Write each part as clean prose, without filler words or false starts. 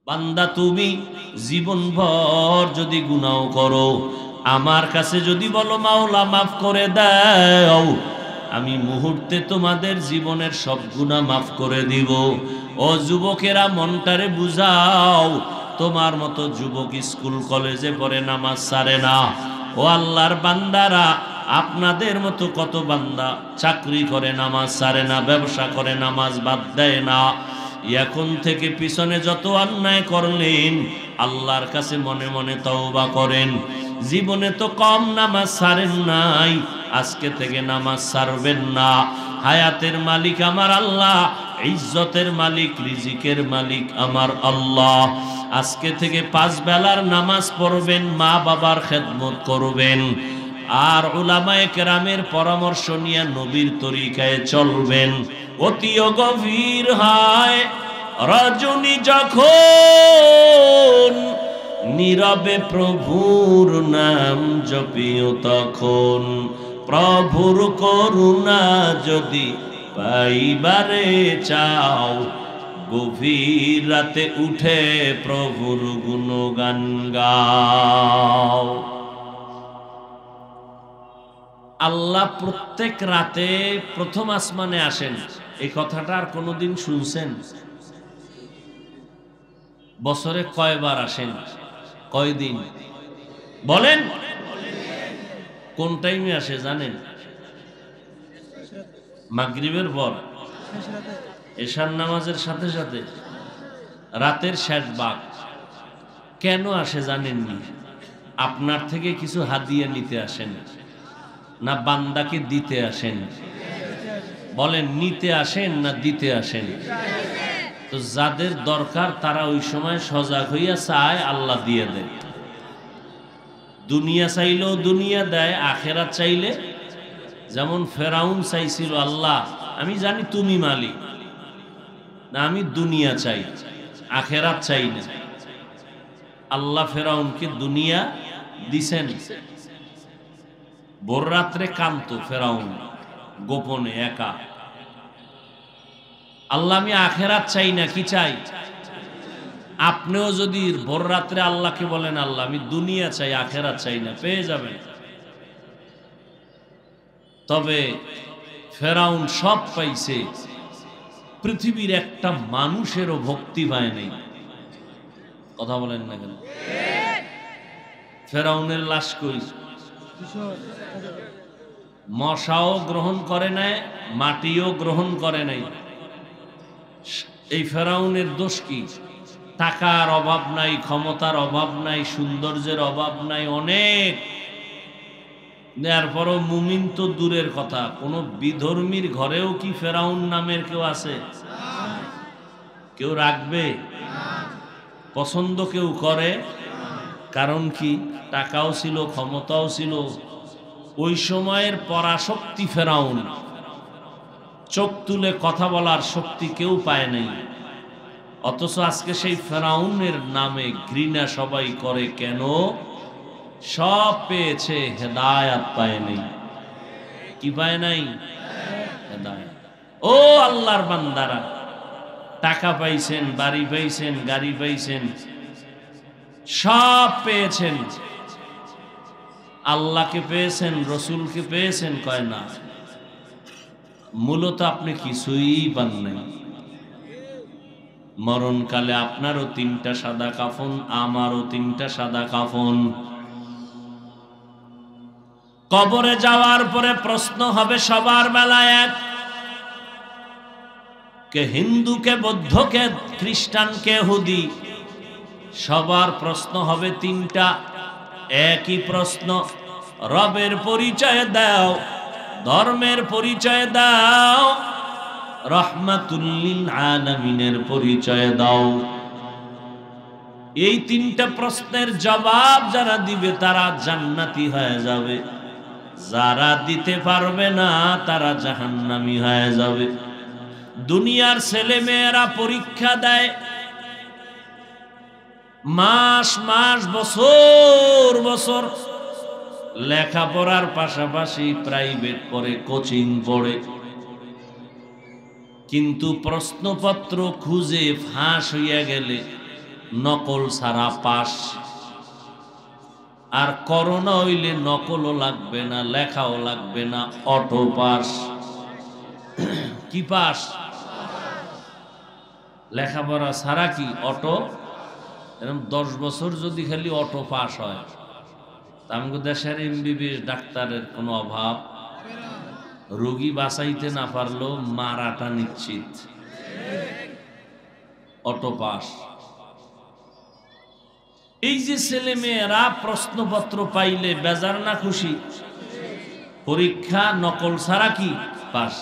বান্দা তুমি জীবনভর যদি গুনাহ করো, আমার কাছে যদি বলো মাওলা মাফ করে দাও, আমি মুহূর্তে তোমাদের জীবনের সব গুনাহ মাফ করে দিব। ও যুবকেরা, মনটারে বুঝাও, তোমার মতো যুবক স্কুল কলেজে পড়ে নামাজ ছাড়ে না। ও আল্লাহর বান্দারা, আপনাদের মতো কত বান্দা চাকরি করে নামাজ ছাড়ে না, ব্যবসা করে নামাজ বাদ দেয় না। এখন থেকে পিছনে যত অন্যায় করলেন, আল্লাহর কাছে মনে মনে তওবা করেন। জীবনে তো কম নামাজ ছাড়েন নাই, আজকে থেকে নামাজ ছাড়বেন না। হায়াতের মালিক আমার আল্লাহ, ইজ্জতের মালিক, রিজিকের মালিক আমার আল্লাহ। আজকে থেকে 5 বেলার নামাজ পড়বেন, মা বাবার খেদমত করবেন, আর উলামায়ে কেরামের পরামর্শ নিয়ে নবীর তরিকায় চলবেন। অতিও গভীর হয় রজনী যখন, নীরবে প্রভুর নাম জপিও তখন। প্রভুর করুণা যদি পাইবারে চাও, গভীর রাতে উঠে প্রভুর গুণগান গাও। আল্লাহ প্রত্যেক রাতে প্রথম আসমানে আসেন, এই কথাটা আর কোনোদিন শুনছেন? বছরে কয়বার আসেন, কয়দিন বলেন? কোন টাইমে আসে জানেন? মাগরিবের পর, এশার নামাজের সাথে সাথে, রাতের শেষ ভাগ। কেন আসে জানেননি? আপনার থেকে কিছু হাদিয়া নিতে আসেন, না বান্দাকে দিতে আসেন? বলেন, নিতে আসেন না দিতে আসেন? তো যাদের দরকার তারা ওই সময় সজাগ হইয়া চায়, আল্লাহ দিয়ে দেয়। দুনিয়া চাইলেও দুনিয়া দেয়, আখেরাত চাইলে, যেমন ফেরাউন চাইছিল, আল্লাহ আমি জানি তুমি মালিক, না আমি দুনিয়া চাই, আখেরাত চাই না। আল্লাহ ফেরাউনকে দুনিয়া দিছেন। ভোর রাত্রে কাঁদতো ফেরাউন গোপনে একা, আল্লাহ আমি আখেরাত চাই না, কি চাই? আপনিও যদি ভোর রাত্রে আল্লাহকে বলেন, আল্লাহ আমি দুনিয়া চাই, আখেরাত চাই না, পেয়ে যাবেন। তবে ফেরাউন সব পাইছে, পৃথিবীর একটা মানুষেরও ভক্তি পায় নাই। কথা বলেন না কেন? ফেরাউনের লাশ কই? মশাও গ্রহণ করে নাই, মাটিও গ্রহণ করে নাই। এই ফেরাউনের দোষ কি? টাকার অভাব নাই, ক্ষমতার অভাব নাই, সৌন্দর্যের অভাব নাই, অনেক দেওয়ার পরও মুমিন তো দূরের কথা, কোন বিধর্মীর ঘরেও কি ফেরাউন নামের কেউ আছে? কেউ রাখবে? পছন্দ কেউ করে? কারণ কি? টাকাও ছিল, ক্ষমতাও ছিল। ওই সময়ের পরাশক্তি ফেরাউন, চোখ তুলে কথা বলার শক্তি কেউ পায় নাই। অথচ আজকে সেই ফেরাউনের নামে ঘৃণা সবাই করে কেন? সব পেয়েছে, হেদায়াত পায় নাই। কি পায় নাই? হেদায়াত। ও আল্লাহর বান্দারা, টাকা পাইছেন, বাড়ি পাইছেন, গাড়ি পাইছেন, সব পেয়েছেন, আল্লাহকে পেয়েছেন, রসুলকে পেয়েছেন, কয় না। মূলত আপনি কিছুই পান নাই। মরণকালে আপনারও 3টা সাদা কাফন, আমারও 3টা সাদা কাফন। কবরে যাওয়ার পরে প্রশ্ন হবে সবার বেলায় এক, কে হিন্দু, কে বৌদ্ধ, কে খ্রিস্টান, কে ইহুদি, সবার প্রশ্ন হবে 3টা। একই প্রশ্ন, রবের পরিচয় দাও, ধর্মের পরিচয় দাও, রহমাতুল লিল আলামিনের পরিচয় দাও। এই 3টা প্রশ্নের জবাব যারা দিবে তারা জান্নাতি হয়ে যাবে, যারা দিতে পারবে না তারা জাহান্নামী হয়ে যাবে। দুনিয়ার ছেলে মেয়েরা পরীক্ষা দেয়, মাস মাস, বছর বছর লেখাপড়ার পাশাপাশি প্রাইভেট পড়ে, কোচিং পড়ে, কিন্তু প্রশ্নপত্র খুঁজে ফাঁস হইয়া গেলে নকল ছাড়া পাস। আর করোনা হইলে নকলও লাগবে না, লেখাও লাগবে না, অটো পাস। কি পাস? লেখাপড়া ছাড়া কি অটো? এরকম 10 বছর যদি খালি অটো পাস হয়, আমাদের দেশের এমবিবিএস ডাক্তারের কোনো অভাব, রোগী বাঁচাইতে না পারলেও মারাটা নিশ্চিত। Auto pass. এই যে ছেলে মেয়েরা প্রশ্নপত্র পাইলে বেজার না খুশি? পরীক্ষা নকল ছাড়া কি পাস।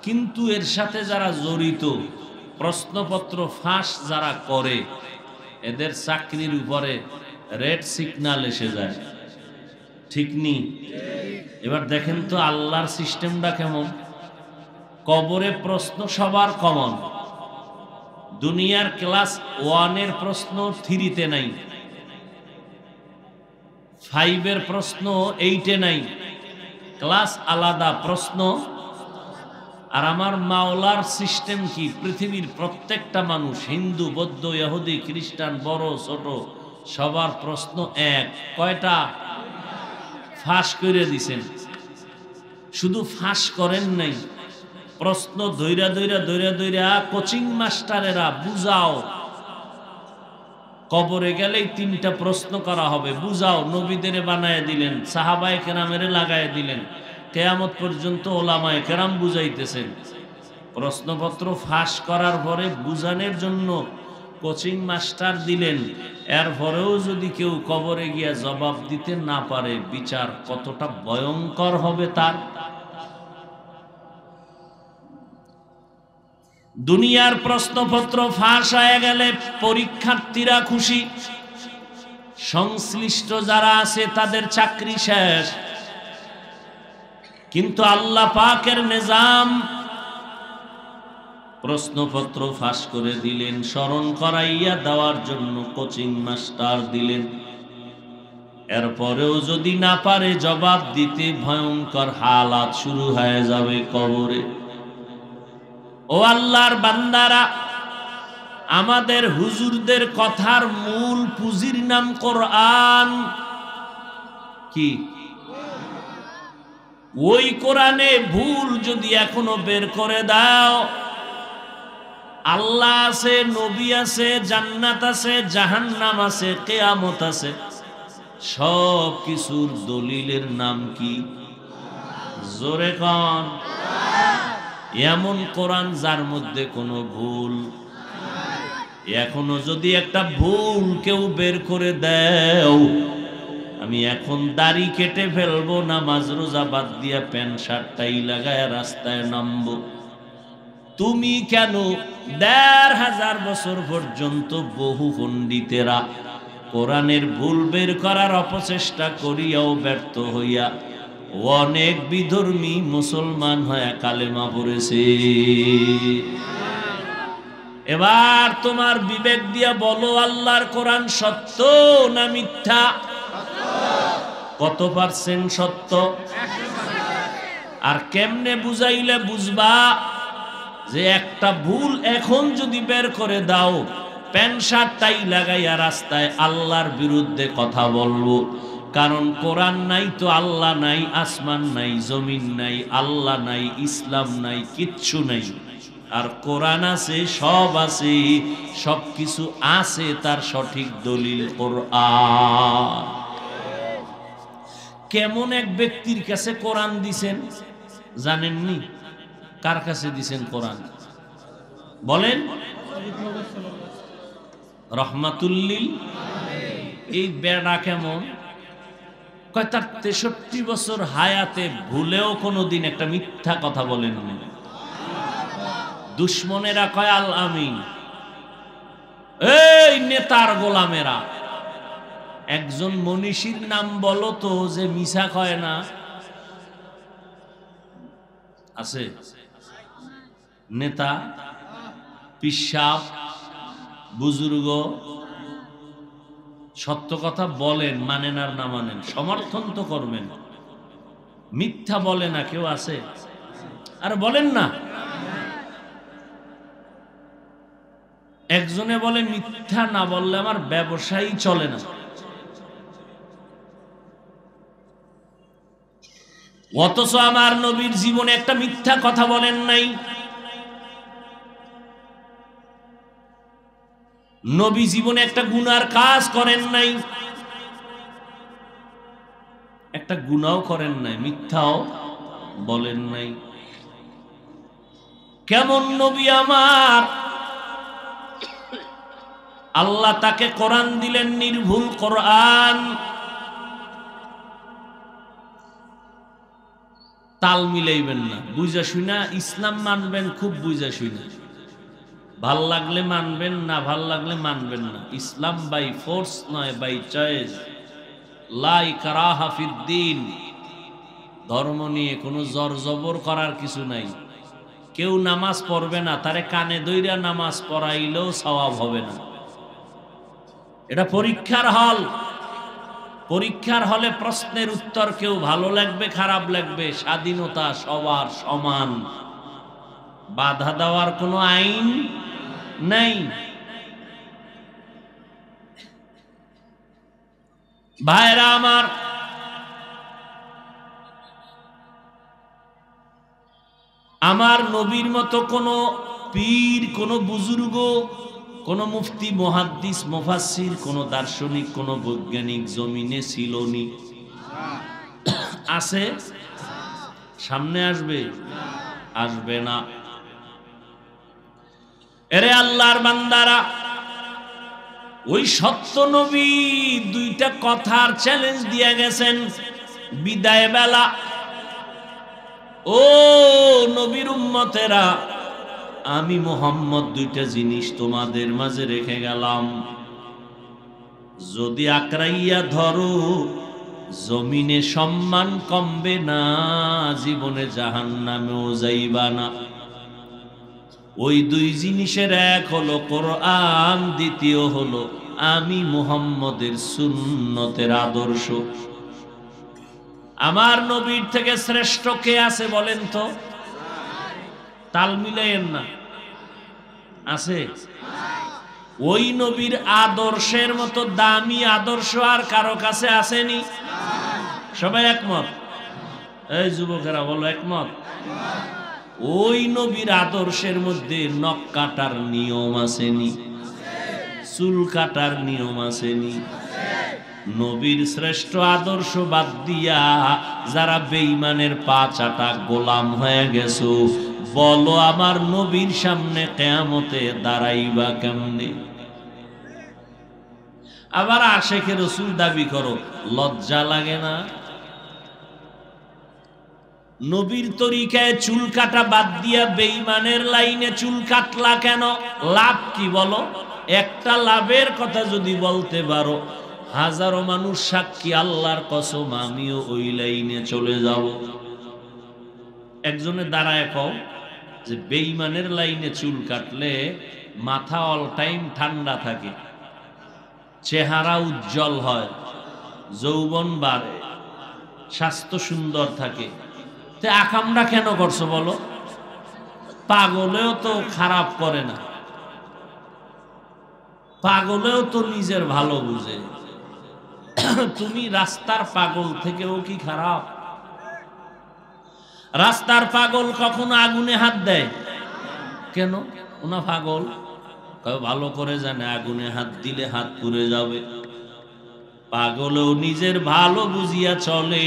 কিন্তু এর সাথে যারা জড়িত, প্রশ্নপত্র ফাঁস যারা করে, এদের চাকরির উপরে রেড সিগন্যাল এসে যায়। ঠিক নি? এবার দেখেন তো আল্লাহর সিস্টেমটা কেমন। কবরে প্রশ্ন সবার কমন। দুনিয়ার ক্লাস 1-এর প্রশ্ন 3-তে নাই, 5-এর প্রশ্ন 8-এ নাই, ক্লাস আলাদা, প্রশ্ন। আর আমার মাওলার সিস্টেম কি? পৃথিবীর প্রত্যেকটা মানুষ, হিন্দু, বৌদ্ধ, ইহুদি, খ্রিস্টান, বড় ছোট, সবার প্রশ্ন এক। কয়টা? ফাঁস করে দিছেন। শুধু ফাঁস করেন নাই, প্রশ্ন ধৈরা ধৈরা ধৈরা ধৈরা কোচিং মাস্টারেরা বুঝাও। কবরে গেলেই 3টা প্রশ্ন করা হবে, বুঝাও। নবীদের বানায় দিলেন, সাহাবায়ে কেরামের লাগায় দিলেন, কিয়ামত পর্যন্ত ওলামায়ে কেরাম বুঝাইতেছেন। প্রশ্নপত্র ফাঁস করার পরে বুঝানোর জন্য কোচিং মাস্টার দিলেন। এরপরেও যদি কেউ কবরে গিয়া জবাব দিতে না পারে, বিচার কতটা ভয়ঙ্কর হবে তার। দুনিয়ার প্রশ্নপত্র ফাঁস হয়ে গেলে পরীক্ষার্থীরা খুশি, সংশ্লিষ্ট যারা আছে তাদের চাকরি শেষ। কিন্তু আল্লাহ পাকের নিজাম, প্রশ্নপত্র ফাঁস করে দিলেন, স্মরণ করাইয়া দেওয়ার জন্য কোচিং মাস্টার দিলেন। এরপরেও যদি না পারে জবাব দিতে, ভয়ঙ্কর হালাত শুরু হয়ে যাবে কবরে। ও আল্লাহর বান্দারা, আমাদের হুজুরদের কথার মূল পুঁজির নাম কোরআন। কি? ওই কোরআনে ভুল যদি এখনো বের করে দাও, আল্লাহ আছে, নবী আছে, জান্নাত আছে, জাহান্নাম আছে, কিয়ামত আছে, সব কিছুর দলিলের নাম কি? জোরে কোন? এমন কোরআন যার মধ্যে কোনো ভুল। এখনো যদি একটা ভুল কেউ বের করে দেও, আমি এখন দাড়ি কেটে ফেলবো, নামাজ রোজা বাদ দিয়া প্যান্ট শার্টটাই লাগায় রাস্তায় নামবো। তুমি কেন? ১৫০০ বছর পর্যন্ত বহু পণ্ডিতেরা কোরআনের ভুল বের করার অপচেষ্টা করিয়াও ব্যর্থ হইয়া অনেক বিধর্মী মুসলমান হয়ে কালেমা পড়েছে। এবার তোমার বিবেক দিয়া বলো, আল্লাহর কোরআন সত্য না মিথ্যা? কত পার্সেন্ট সত্য? আর কেমনে বুঝাইলে বুঝবা যে একটা ভুল এখন যদি বের করে দাও, প্যান্ট শার্টটাই লাগাইয়া রাস্তায় আল্লাহর বিরুদ্ধে কথা বলবো? কারণ কোরআন নাই তো আল্লাহ নাই, আসমান নাই, জমিন নাই, আল্লাহ নাই, ইসলাম নাই, কিচ্ছু নাই। আর কোরআন আছে, সব আছে, সবকিছু আছে, তার সঠিক দলিল কোরআন। কেমন এক ব্যক্তির কাছে কোরআন দিছেন জানেননি? কার কাছে দিছেন কোরআন বলেন? রহমাতুল্লিল। এই বেড়া কেমন? কয় তার ৬৩ বছর হায়াতে ভুলেও কোনোদিন একটা মিথ্যা কথা বলেননি। দুশ্মনেরা কয় আল আমিন। এই নেতার গোলামেরা, একজন মনীষীর নাম বলো তো যে মিছা কয় না? আছে? নেতা, পিসাব, বুজুর্গ সত্য কথা বলেন, মানেন আর না মানেন, সমর্থন তো করবেন, মিথ্যা বলে না কেউ? আছে? আর বলেন না। একজনে বলে মিথ্যা না বললে আমার ব্যবসায়ী চলে না। অথচ আমার নবীর জীবনে একটা মিথ্যা কথা বলেন নাই। নবী জীবনে একটা গুনার কাজ করেন নাই, একটা গুনাও করেন নাই, মিথ্যাও বলেন নাই। কেমন নবী আমার! আল্লাহ তাকে কোরআন দিলেন, নির্ভুল কোরআন। তাল মিলাইবেন না, বুঝা শুনা ইসলাম মানবেন, খুব বুঝা শুনা। ভাল লাগলে মানবেন, না ভাল লাগলে মানবেন না। ইসলাম বাই ফোর্স নয়, বাই চয়েস। লা ইকরাহা ফিদ্দিন। ধর্ম নিয়ে কোনো জোর জবর করার কিছু নাই। কেউ নামাজ পড়বে না, তারে কানে দইরা নামাজ পড়াইলেও সওয়াব হবে না। এটা পরীক্ষার হল। পরীক্ষার হলে প্রশ্নের উত্তর কেউ ভালো লাগবে, খারাপ লাগবে। স্বাধীনতা সবার সমান, বাধা দেওয়ার কোনো আইন নাই। ভাইরা আমার, আমার নবীর মতো কোন পীর, কোন বুজুর্গ, কোন মুফতি, মুহাদ্দিস, মুফাসসির, কোন দার্শনিক, কোন বৈজ্ঞানিক জমিনে ছিলনি। আছে? সামনে আসবে? আসবে না। এরে আল্লাহর বান্দারা, ওই সত্য নবী দুইটা কথার চ্যালেঞ্জ দিয়ে গেছেন বিদায় বেলা। ও নবীর উম্মতেরা, আমি মুহাম্মদ দুইটা জিনিস তোমাদের মাঝে রেখে গেলাম। যদি আকরাইয়া ধরো, জমিনে সম্মান কমবে না, জীবনে জাহান্নামেও যাইবা না। ওই দুই জিনিসের এক হলো কোরআন, দ্বিতীয় হলো আমি মুহাম্মদের সুন্নতের আদর্শ। আমার নবীর থেকে শ্রেষ্ঠ কে আছে বলেন তো? তাল মিলাইয়েন না। আছে? ওই নবীর আদর্শের মতো দামি আদর্শ আর কারো কাছে আসেনি। সবাই একমত? এই যুবকেরা বলো একমত? ওই নবীর আদর্শের মধ্যে নখ কাটার নিয়ম আসেনি, চুল কাটার নিয়ম আসেনি। নবীর শ্রেষ্ঠ আদর্শ বাদ দিয়া যারা বেঈমানের পা চাটা গোলাম হয়ে গেছো, বলো আমার নবীর সামনে কিয়ামতে দাঁড়াইবা কেমনে? আবার আশেখে রাসূল দাবি করো, লজ্জা লাগে না? নবীর তরিকায় চুল কাটা বাদ দিয়া বেঈমানের লাইনে চুল কাটলা কেন? লাভ কি বলো? একটা লাভের কথা যদি বলতে পারো, হাজারো মানুষ সাক্ষী, আল্লাহর কসম আমিও ওই লাইনে চলে যাব। একজনে দাঁড়ায় কও যে বেঈমানের লাইনে চুল কাটলে মাথা অল টাইম ঠান্ডা থাকে, চেহারা উজ্জ্বল হয়, যৌবন বাড়ে, স্বাস্থ্য সুন্দর থাকে। তে আকামটা কেন করছো বলো? পাগলেও তো খারাপ করে না, পাগলেও তো নিজের ভালো বুঝে। তুমি রাস্তার পাগল থেকেও কি খারাপ? রাস্তার পাগল কখনো আগুনে হাত দেয় কেন? ওনা পাগল ভালো করে জানে আগুনে হাত দিলে হাত পুড়ে যাবে। পাগলও নিজের ভালো বুঝিয়া চলে।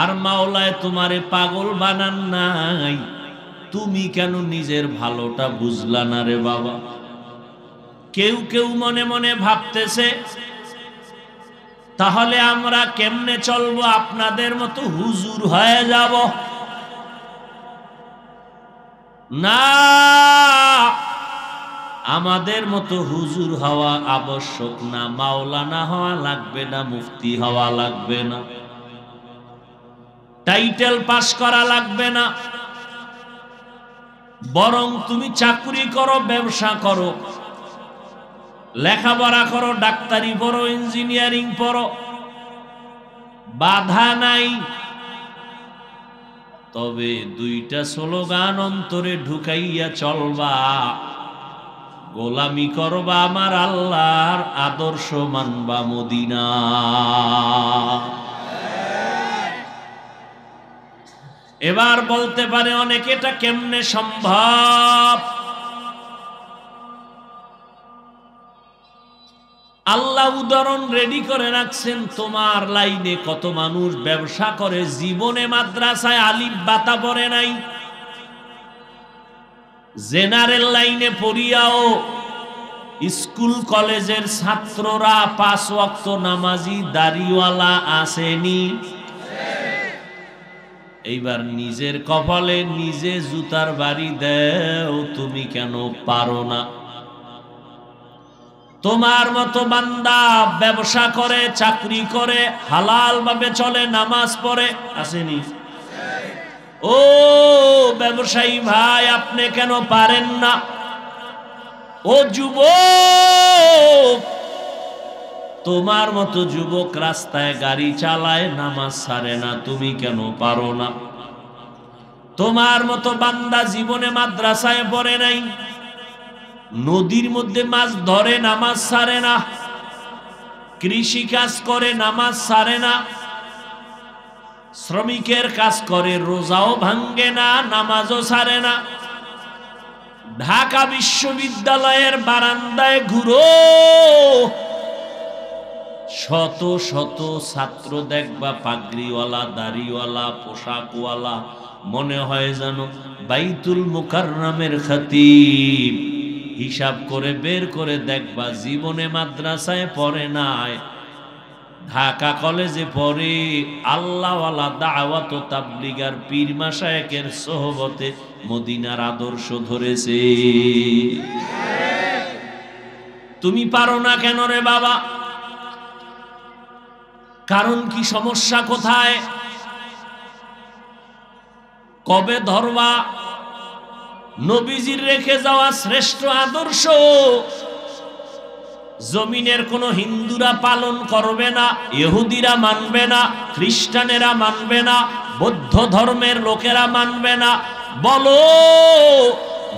আর মাওলায় তোমারে পাগল বানান নাই, তুমি কেন নিজের ভালোটা বুঝলা না রে বাবা? কেউ কেউ মনে মনে ভাবতেছে, তাহলে আমরা কেমনে চলবো? আপনাদের মতো হুজুর হয়ে যাব? না, আমাদের মতো হুজুর হওয়া আবশ্যক না, মাওলানা হওয়া লাগবে না, মুফতি হওয়া লাগবে না, টাইটেল পাস করা লাগবে না। বরং তুমি চাকরি করো, ব্যবসা করো, লেখাপড়া করো, ডাক্তারি পড়ো, ইঞ্জিনিয়ারিং পড়ো, বাধা নাই। তবে দুইটা স্লোগান অন্তরে ঢুকাইয়া চলবা, গোলামি করবা আমার আল্লাহর, আদর্শ মানবা মদিনা। এবার বলতে পারে অনেকে এটা কেমনে সম্ভব? আল্লাহ উদাহরণ রেডি করে রাখছেন। তোমার লাইনে কত মানুষ ব্যবসা করে, জীবনে মাদ্রাসায় আলিফ বাতা পড়ে নাই, জেনারেল লাইনে পড়িয়াও স্কুল কলেজের ছাত্ররা 5 ওয়াক্ত নামাজি দাড়িওয়ালা আসেনি। এইবার নিজের কপালে নিজে জুতার বাড়ি দেও, তুমি কেন পারো না? তোমার মতো বান্দা ব্যবসা করে, চাকরি করে, হালাল ভাবে চলে, নামাজ পড়ে, আসেনি? ও ব্যবসায়ী ভাই, আপনি কেন পারেন না? ও যুবক, তোমার মতো যুবক রাস্তায় গাড়ি চালায়, নামাজ ছাড়ে না, তুমি কেন পারো না? তোমার মতো বান্দা জীবনে মাদ্রাসায় পড়ে নাই, নদীর মধ্যে মাছ ধরে, নামাজ ছাড়ে না, কৃষি কাজ করে, নামাজ ছাড়ে না, শ্রমিকের কাজ করে, রোজাও ভাঙ্গে না, নামাজও ছাড়ে না, ঢাকা বিশ্ববিদ্যালয়ের বারান্দায় ঘুরো, শত শত ছাত্র দেখবা পাগড়িওয়ালা, দাড়িওয়ালা, পোশাকওয়ালা, মনে হয় যেন বাইতুল মুকাররমের খতিব। হিসাব করে বের করে দেখবা জীবনে মাদ্রাসায় পড়ে নাই, ঢাকা কলেজে পড়ে, আল্লাহওয়ালা দাওয়াত ও তাবলীগার পীর মাশায়েখের সোহবতে মদিনার আদর্শ ধরেছে। তুমি পারো না কেন রে বাবা? কারণ কি? সমস্যা কোথায়? কবে ধরবা? নবীজির রেখে যাওয়া শ্রেষ্ঠ আদর্শ জমিনের কোন হিন্দুরা পালন করবে না, ইহুদিরা মানবে না, খ্রিস্টানেরা মানবে না, বৌদ্ধ ধর্মের লোকেরা মানবে না। বলো,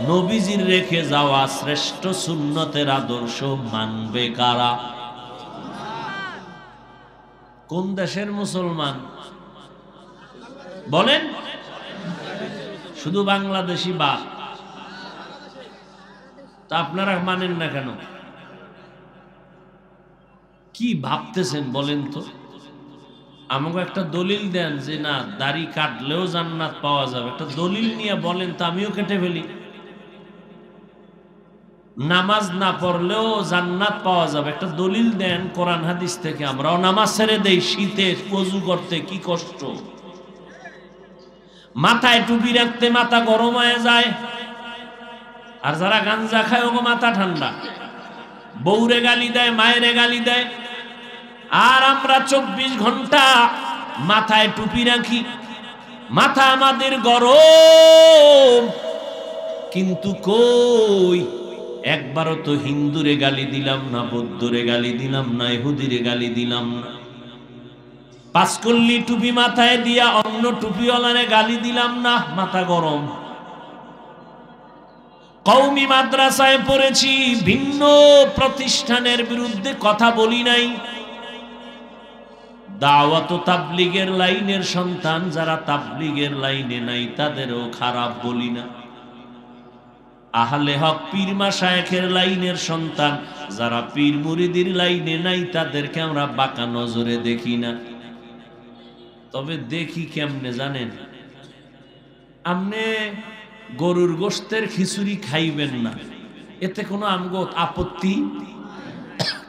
নবীজির রেখে যাওয়া শ্রেষ্ঠ সুন্নতের আদর্শ মানবে কারা? কোন দেশের মুসলমান বলেন? শুধু বাংলাদেশি বাদ। তা আপনারা মানেন না কেন? কি ভাবতেছেন বলেন তো? আমাকে একটা দলিল দেন যে না, দাড়ি কাটলেও জান্নাত পাওয়া যাবে। একটা দলিল নিয়ে বলেন তো, আমিও কেটে ফেলি। নামাজ না পড়লেও জান্নাত পাওয়া যাবে, একটা দলিল দেন কোরআন হাদিস থেকে। আমরাও নামাজ ছেড়ে দেই, শীতে ওযু করতে কি কষ্ট, মাথায় টুপি রাখতে মাথা গরম হয়ে যায়। আর যারা গাঞ্জা খায় ওগো মাথা ঠান্ডা, বউরে গালি দেয়, মায়েরে গালি দেয়। আর আমরা 24 ঘন্টা মাথায় টুপি রাখি, মাথা আমাদের গরম, কিন্তু কই একবারও তো হিন্দুরে গালি দিলাম না, বৌদ্ধরে গালি দিলাম না, ইহুদিরে গালি দিলাম না। পাঁচকল্লি টুপি মাথায় দিয়া অন্য টুপিওয়ালারে গালি দিলাম না, মাথা গরম। কওমি মাদ্রাসায় পড়েছি, ভিন্ন প্রতিষ্ঠানের বিরুদ্ধে কথা বলি নাই। দাওয়াত ও তাবলীগের লাইনের সন্তান যারা তাবলীগের লাইনে নাই তাদেরও খারাপ বলি না। আহলে হক পীর মাশায়েখের লাইনের সন্তান যারা পীর মুরিদির লাইনে নাই তাদেরকে আমরা বাঁকা নজরে দেখি না। তবে দেখি কেমনে জানেন? আপনি গরুর গোশতের খিচুড়ি খাইবেন না, এতে কোনো আমগো আপত্তি,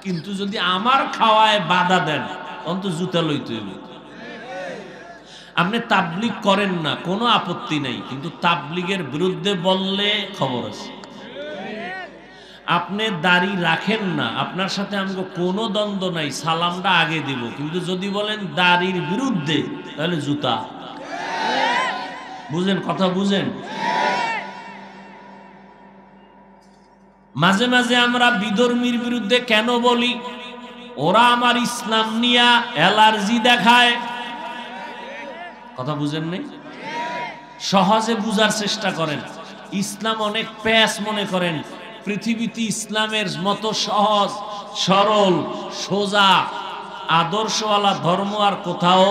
কিন্তু যদি আমার খাওয়ায় বাধা দেন অন্তত জুতা লইতে হইল। আপনি তাবলীগ করেন না, কোনো আপত্তি নাই, কিন্তু তাবলীগের বিরুদ্ধে বললে খবর আছে। আপনি দাড়ি রাখেন না, আপনার সাথে আমগো কোনো দ্বন্দ্ব নাই, সালামটা আগে দিব, কিন্তু যদি বলেন দাড়ির বিরুদ্ধে তাহলে জুতা। বুঝেন কথা? বুঝেন? মাঝে মাঝে আমরা বিধর্মীর বিরুদ্ধে কেন বলি? ওরা আমার ইসলাম নিয়ে অ্যালার্জি দেখায়। কথা বুঝেন নাই? সহজে বুঝার চেষ্টা করেন। ইসলাম অনেক প্যাস মনে করেন, পৃথিবীতে ইসলামের মতো সহজ সরল সোজা আদর্শওয়ালা ধর্ম আর কোথাও।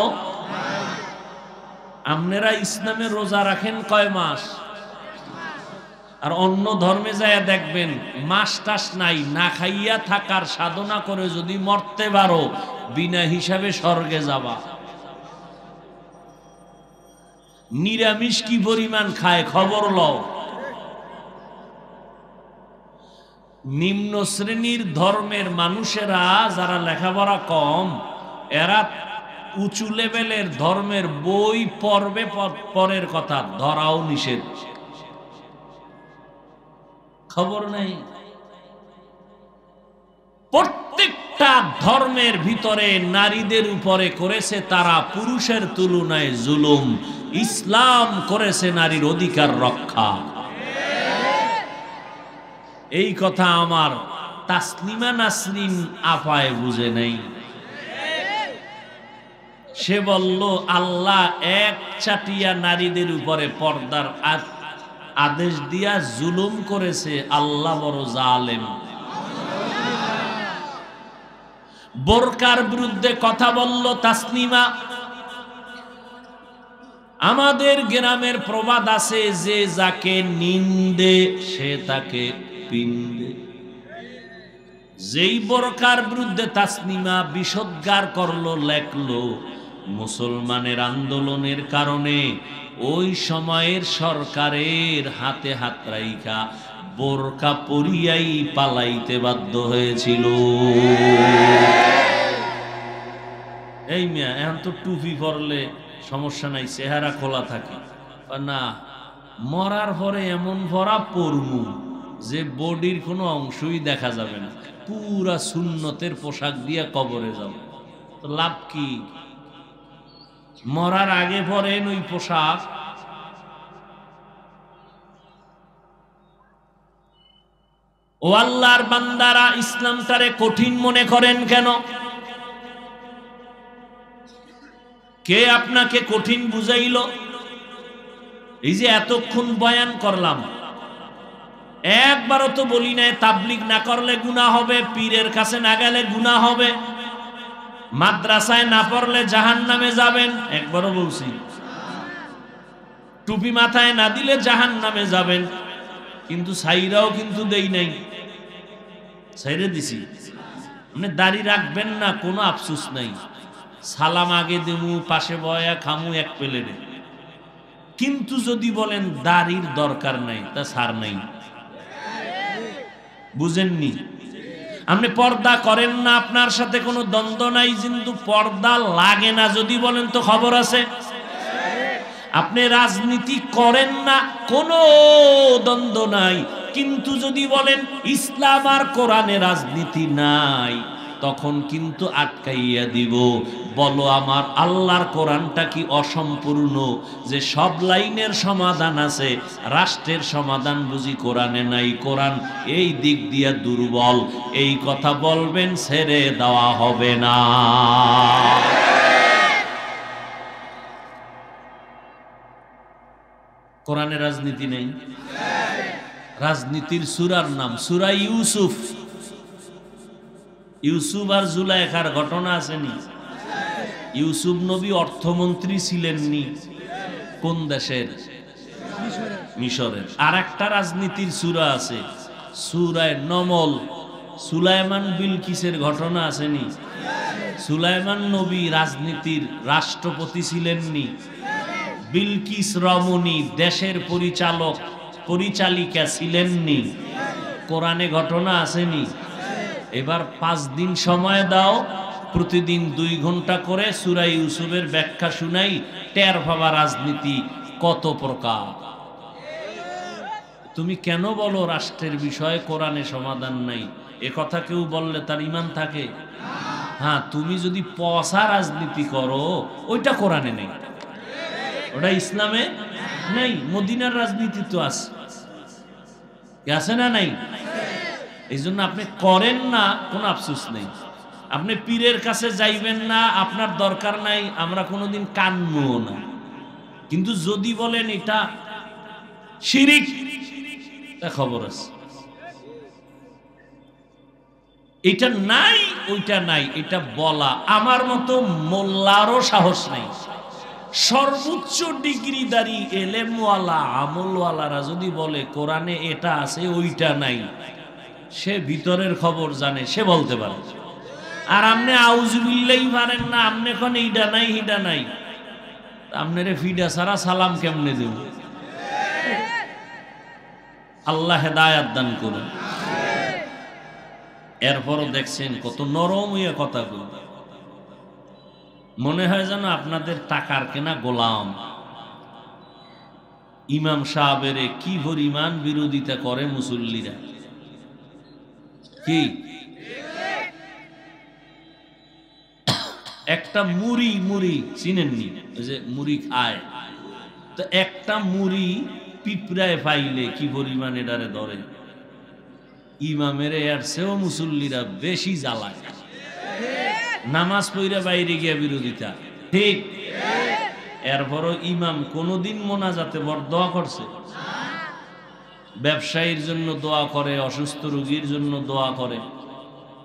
আপনারা ইসলামে রোজা রাখেন কয় মাস, আর অন্য ধর্মে যায় দেখবেন মাস টাস নাই, না খাইয়া থাকার সাধনা করে যদি মরতে পারো বিনা হিসাবে স্বর্গে যাবা। নিরামিষ কি পরিমাণ খায় খবর লও। নিম্ন শ্রেণীর ধর্মের মানুষেরা যারা লেখাপড়া কম, এরা উঁচু লেভেলের ধর্মের বই পড়বে, পরের কথা ধরাও নিষেধ, খবর নেই। প্রত্যেকটা ধর্মের ভিতরে নারীদের উপরে করেছে তারা পুরুষের তুলনায় জুলুম, ইসলাম করেছে নারীর অধিকার রক্ষা। এই কথা আমার তাসলিমা নাসরিন আপায় বুঝে নেই। সে বলল আল্লাহ এক চাটিয়া নারীদের উপরে পর্দার আদেশ দিয়া জুলুম করেছে, আল্লাহ বড় জালেম। বোরকার বিরুদ্ধে কথা বলল তাসলিমা। আমাদের গ্রামের প্রবাদ আছে যে যাকে নিন্দে সে তাকে পিন্দে। যেই বোরকার বিরুদ্ধে তাসলিমা বিষোদ্গার করলো, লেখলো, মুসলমানের আন্দোলনের কারণে ওই সময়ের সরকারের হাতে হাত রাইখা বোরকা পরিয়াই পালাইতে বাধ্য হয়েছিল। এই মিয়া এখন তো টুপি পরলে সমস্যা নাই, চেহারা খোলা থাকে না, মরার পরে এমন ভরা পরমু যে বডির কোনো অংশই দেখা যাবে না, পুরা সুন্নতের পোশাক দিয়া কবরে যাব, তো লাভ কি? মরার আগে পরেন ওই পোশাক। ও আল্লাহর বান্দারা, ইসলামটারে কঠিন মনে করেন কেন? কে আপনাকে কঠিন বুঝাইল? এই যে এতক্ষণ বয়ান করলাম, একবারও তো বলি নাই তাবলিগ না করলে গুনাহ হবে, পীরের কাছে না গেলে গুনাহ হবে, মাদ্রাসায় না পড়লে জাহান্নামে যাবেন, একবারও বলছি। টুপি মাথায় না দিলে জাহান্নামে যাবেন, কিন্তু সাইরাও কিন্তু দেই নাই, সাইরে দিছি। মানে দাড়ি রাখবেন না, কোনো আফসোস নাই, সালাম আগে দেবু, পাশে বয়া খামু এক প্লেটে। কিন্তু যদি বলেন দাড়ির দরকার নাই, তা সার নাই। বুঝেননি? আপনি পর্দা করেন না, আপনার সাথে কোনো দ্বন্দ্ব নাই, কিন্তু পর্দা লাগে না যদি বলেন তো খবর আছে। আপনি রাজনীতি করেন না, কোনো দ্বন্দ্ব নাই, কিন্তু যদি বলেন ইসলাম আর কোরআনে রাজনীতি নাই, তখন কিন্তু আটকাইয়া দিব। বলো আমার আল্লাহর কোরআনটা কি অসম্পূর্ণ যে সব লাইনের সমাধান আছে? রাষ্ট্রের সমাধান বুঝি কোরআনে নাই? কোরআন এই দিক দিয়ে দুর্বল, এই কথা বলবেন, ছেড়ে দেওয়া হবে না। কোরআনে রাজনীতি নেই। রাজনীতির সূরার নাম সূরা ইউসুফ। ইউসুফ আর জুলাইখার ঘটনা আসেনি? ইউসুফ নবী অর্থমন্ত্রী ছিলেননি? কোন দেশের? মিশরের। আর একটা রাজনীতির সূরা আছে সূরায়ে নমল। সুলাইমান বিলকিসের ঘটনা আসেনি? সুলাইমান নবী রাজনীতির রাষ্ট্রপতি ছিলেননি? বিলকিস রমণী দেশের পরিচালিকা ছিলেননি? কোরআনে ঘটনা আসেনি? এবার 5 দিন সময় দাও, প্রতিদিন 2 ঘন্টা করে সূরা ইউসুফের ব্যাখ্যা শুনাই, টের পাবা রাজনীতি কত প্রকার। তুমি কেন বলো রাষ্ট্রের বিষয়ে কোরআনে সমাধান নাই? এ কথা কেউ বললে তার ঈমান থাকে? হ্যাঁ, তুমি যদি পয়সা রাজনীতি করো, ওইটা কোরআনে নেই, ওটা ইসলামে নেই। মদিনার রাজনীতি তো আছে না নাই? এই জন্য আপনি করেন না, কোনো আফসোস নেই। আপনি পীরের কাছে যাইবেন না, আপনার দরকার নাই, আমরা কোনোদিন কানবো না। কিন্তু যদি বলেন এটা শিরিক, তা খবর আছে। এটা নাই ওইটা নাই, এটা বলা আমার মতো মোল্লারও সাহস নাই। সর্বোচ্চ ডিগ্রিধারী এলেমওয়ালা আমলওয়ালারা যদি বলে কোরআনে এটা আছে ওইটা নাই, সে ভিতরের খবর জানে, সে বলতে পারে। আর আপনি আউযুবিল্লাহি পারেন না, আপনি এখন এইটা নাই হিটা নাই, আপনারে ফিডা ছাড়া সালাম কেমনে দেব? আল্লাহ হেদায়াত দান করুন। এরপরও দেখছেন কত নরম হইয়া কথাগুলো, মনে হয় যেন আপনাদের টাকার কেনা গোলাম। ইমাম সাহেবের কি পরিমাণ বিরোধিতা করে মুসল্লিরা, কি একটা মুড়ি মুড়ি চিনেননি, ওই যে মুড়ি খায়, তো একটা মুড়ি পিঁপড়ায় পাইলে কি পরিমাণ এটারে ধরে, ইমামের এর চেয়েও মুসল্লিরা বেশি জ্বালায়। নামাজ পড়ে বাইরে গিয়া বিরোধিতা, ঠিক। এরপরও ইমাম কোনদিন মোনাজাতে দোয়া করছে? ব্যবসায়ীর জন্য দোয়া করে, অসুস্থ রোগীর জন্য দোয়া করে,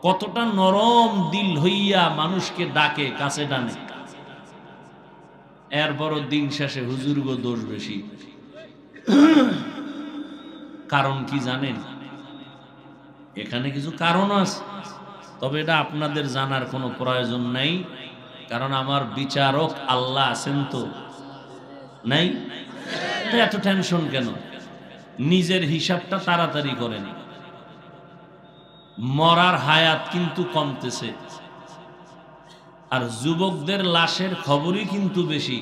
কতটা নরম দিল হইয়া মানুষকে ডাকে, কাছে টানে। এরপরও দিন শেষে হুজুরগো দোষ বেশি। কারণ কি জানেন? এখানে কিছু কারণ আছে, তবে এটা আপনাদের জানার কোনো প্রয়োজন নাই, কারণ আমার বিচারক আল্লাহ আছেন তো, নাই? এত টেনশন কেন? নিজের হিসাবটা তাড়াতাড়ি করেন। মরার হায়াত কিন্তু কমতেছে, আর যুবকদের লাশের খবরই কিন্তু বেশি।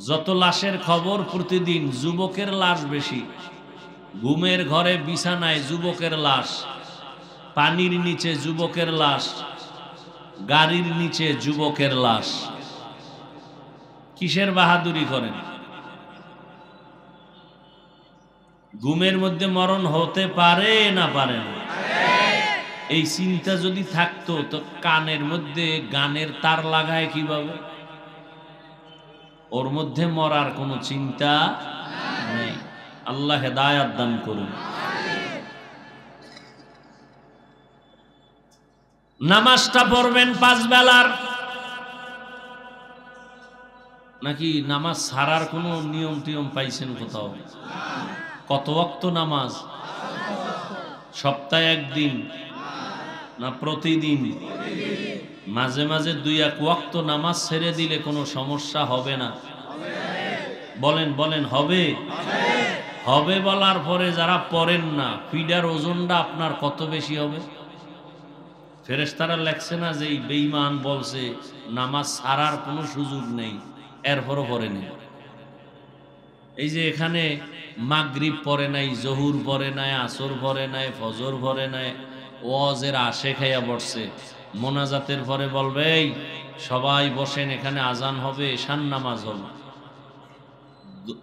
যত লাশের খবর প্রতিদিন, যুবকের লাশ বেশি। ঘুমের ঘরে বিছানায় যুবকের লাশ, পানির নিচে যুবকের লাশ, গাড়ির নিচে যুবকের লাশ। কিসের বাহাদুরি করেন? ঘুমের মধ্যে মরণ হতে পারে না পারে না? এই চিন্তা যদি থাকতো তো কানের মধ্যে গানের তার লাগায় কিভাবে? ওর মধ্যে মরার কোনো চিন্তা নেই। আল্লাহ হেদায়াত দান করুন। নামাজটা পড়বেন 5 বেলার, নাকি নামাজ ছাড়ার কোনো নিয়ম টিয়ম পাইছেন কোথাও? কত ওয়াক্ত নামাজ? সপ্তাহে একদিন না প্রতিদিন? মাঝে মাঝে 2-1 ওয়াক্ত নামাজ ছেড়ে দিলে কোনো সমস্যা হবে না? বলেন বলেন, হবে? হবে বলার পরে যারা পড়েন না, ফিডার ওজনটা আপনার কত বেশি হবে? ফেরেশতারা লেখছে না যে এই বেঈমান বলছে নামাজ ছাড়ার কোনো সুযোগ নেই, এরপরও পড়েনি। এই যে এখানে মাগরিব পড়ে নাই, জহুর পড়ে নাই, আসর পড়ে নাই, ফজর পড়ে নাই, ওয়াজের আশে খাইয়া বসছে, মোনাজাতের পরে বলবে এই সবাই বসেন, এখানে আজান হবে, এশার নামাজ হবে।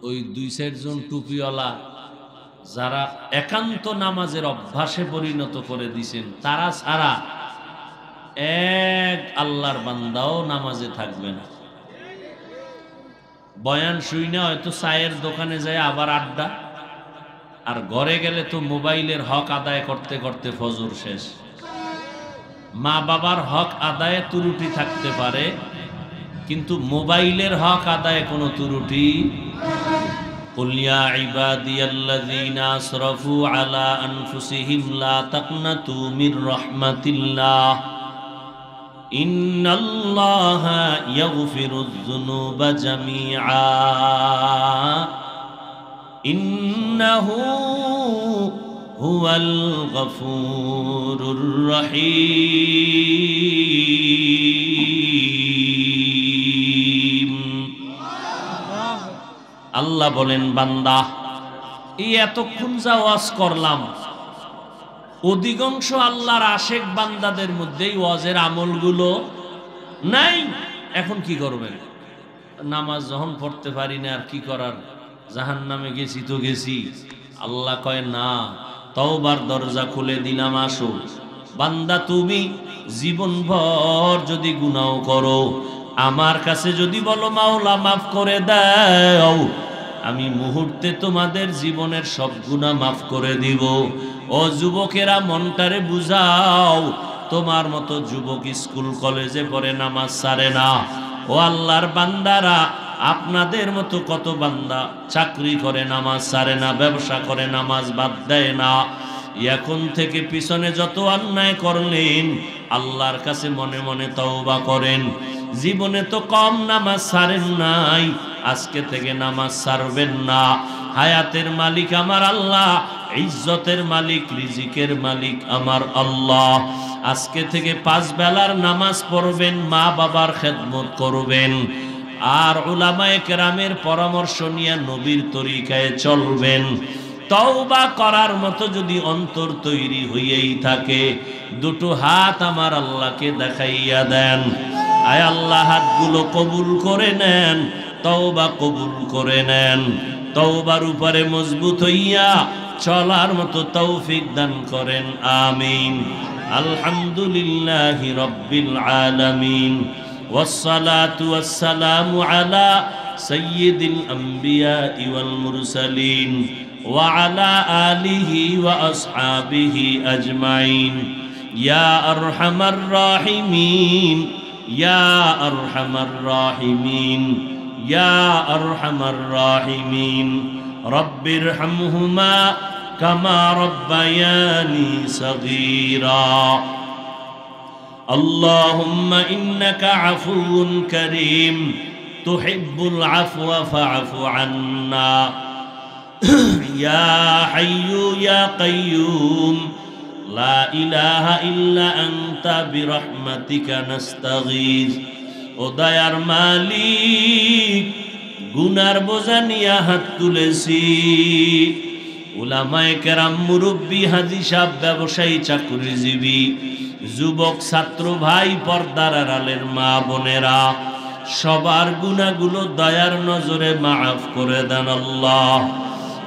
ওই 2-4 জন টুপিওয়ালা যারা একান্ত নামাজের অভ্যাসে পরিণত করে দিয়েছেন, তারা ছাড়া এক আল্লাহর বান্দাও নামাজে থাকবে না। বয়ান শুই না, হয়তো চায়ের দোকানে যায় আবার আড্ডা, আর ঘরে গেলে তো মোবাইলের হক আদায় করতে করতে ফজর শেষ। মা বাবার হক আদায়ে ত্রুটি থাকতে পারে, কিন্তু মোবাইলের হক আদায়ে কোনো ত্রুটি। قل يا عبادي الذين أسرفوا على أنفسهم لا تقنطوا من رحمة الله إن الله يغفر الذنوب جميعا إنه هو الغفور الرحيم। আল্লাহ বলেন, বান্দা এই এতক্ষণ যা ওয়াজ করলাম, অধিকাংশ আল্লাহর আশেক বান্দাদের মধ্যেই ওয়াজের আমলগুলো নাই। এখন কি করবেন? নামাজ যখন পড়তে পারি না, আর কি করার, জাহান্নামে গেছি তো গেছি। আল্লাহ কয় না, তওবার দরজা খুলে দিলাম, আসো। বান্দা তুমি জীবনভর যদি গুনাহ করো, আমার কাছে যদি বলো মাওলা মাফ করে দাও, আমি মুহূর্তে তোমাদের জীবনের সব গুনাহ মাফ করে দিব। ও যুবকেরা, মনটারে বুঝাও, তোমার মতো যুবক স্কুল কলেজে পড়ে নামাজ ছাড়ে না। ও আল্লাহর বান্দারা, আপনাদের মতো কত বান্দা চাকরি করে নামাজ ছাড়ে না, ব্যবসা করে নামাজ বাদ দেয় না। এখন থেকে পিছনে যত অন্যায় করলেন আল্লাহর কাছে মনে মনে তওবা করেন। জীবনে তো কম নামাজ ছাড়েন নাই, আজকে থেকে নামাজ ছাড়বেন না। হায়াতের মালিক আমার আল্লাহ, ইজ্জতের মালিক, রিজিকের মালিক আমার আল্লাহ। আজকে থেকে 5 বেলার নামাজ পড়বেন, মা বাবার খেদমত করবেন, আর উলামায়ে কেরামের পরামর্শ নিয়ে নবীর তরিকায় চলবেন। তওবা করার মতো যদি অন্তর তৈরি হইয়াই থাকে, দুটো হাত আমার আল্লাহকে দেখাইয়া দেন। আয় আল্লাহ, হাতগুলো কবুল করে নেন, তওবা কবুল করে নেন। তওবার উপরে মজবুত হইয়া চলার মতো তৌফিক দান করেন, আমিন। আলহামদুলিল্লাহি রাব্বিল আলামিন, ওয়াসসালাতু ওয়াসসালামু আলা সাইয়্যিদিল আমবিয়া ওয়াল মুরসালিন ওয়া আলা আলিহি ওয়া আসহাবিহি আজমাইন। ইয়া আরহামার রাহিমিন, ইয়া আরহামার রাহিমিন, ইয়া আরহামার রাহিমিন। রব্বিরহামহুমা কামা রব্বায়ানি সগীরা। আল্লাহুম্মা ইন্নাকা আফুউন কারীম তুহিব্বুল আফওয়া ফাআফু আন্না। ইয়া হাইয়্যু ইয়া কাইয়্যুম লা ইলাহা ইল্লা আনতা বিরহমাতিকা নাস্তাগীথ। ও দয়ার মালিক, গুনার বোঝা নিয়ে হাত তুলেছি। উলামায়ে কেরাম, মুরব্বী, হাজী সাহেব, ব্যবসায়ী, চাকরিজীবী, যুবক, ছাত্র ভাই, পর্দার আড়ালের মা বোনেরা, সবার গুনাহগুলো দয়ার নজরে মাফ করে দেন আল্লাহ।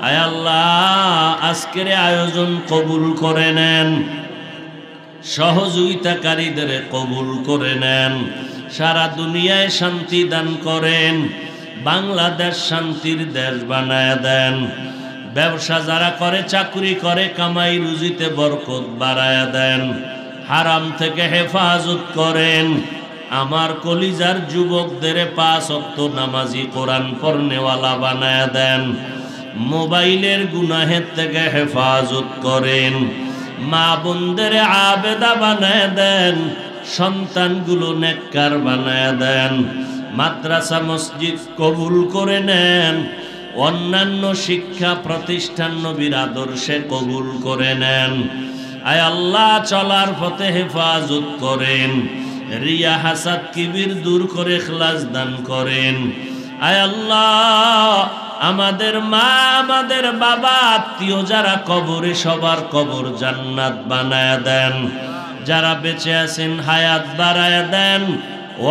আয় আল্লাহ, আজকের আয়োজন কবুল করে নেন, সহযোগিতাকারীদের কবুল করে নেন, সারা দুনিয়ায় শান্তি দান করেন, বাংলাদেশ শান্তির দেশ বানায় দেন। ব্যবসা যারা করে, চাকরি করে, কামাই রুজিতে বরকত বাড়ায় দেন, হারাম থেকে হেফাজত করেন। আমার কলিজার যুবকদের 5 ওয়াক্ত নামাজি, কোরআন পড়নেওয়ালা বানায় দেন। মোবাইলের গুনাহের থেকে হেফাজত করেন। মা বোনদের আবেদা বানায় দেন, সন্তানগুলো নেককার বানায় দেন। মাদ্রাসা মসজিদ কবুল করে নেন, অন্যান্য শিক্ষা প্রতিষ্ঠান নবীর আদর্শে কবুল করে নেন। আয় আল্লাহ, চলার পথে হেফাজত করেন, রিয়া হাসাদ কিবির দূর করে ইখলাস দান করেন। আয় আল্লাহ, আমাদের মা, আমাদের বাবা, আত্মীয় যারা কবরে, সবার কবর জান্নাত বানায় দেন। যারা বেঁচে আছেন হায়াত বাড়ায় দেন,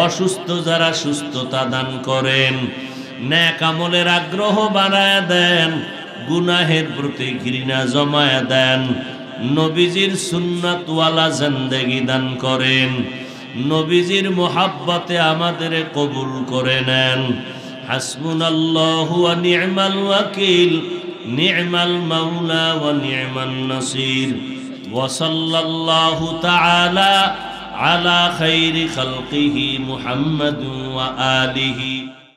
অসুস্থ যারা সুস্থতা দান করেন, নেক আমলের আগ্রহ বাড়ায় দেন, গুনাহের প্রতি ঘৃণা জমায় দেন, নবীজির সুন্নাতওয়ালা জিন্দেগি দান করেন, নবীজির মোহাব্বতে আমাদের কবুল করে নেন। হাসবুনাল্লাহু ওয়া নি'মাল ওয়াকিল, নি'মাল মাওলা ওয়া নি'মান নাসির। ওয়া সাল্লাল্লাহু তাআলা আলা খাইরি খালকিহি মুহাম্মাদ ওয়া আলিহি।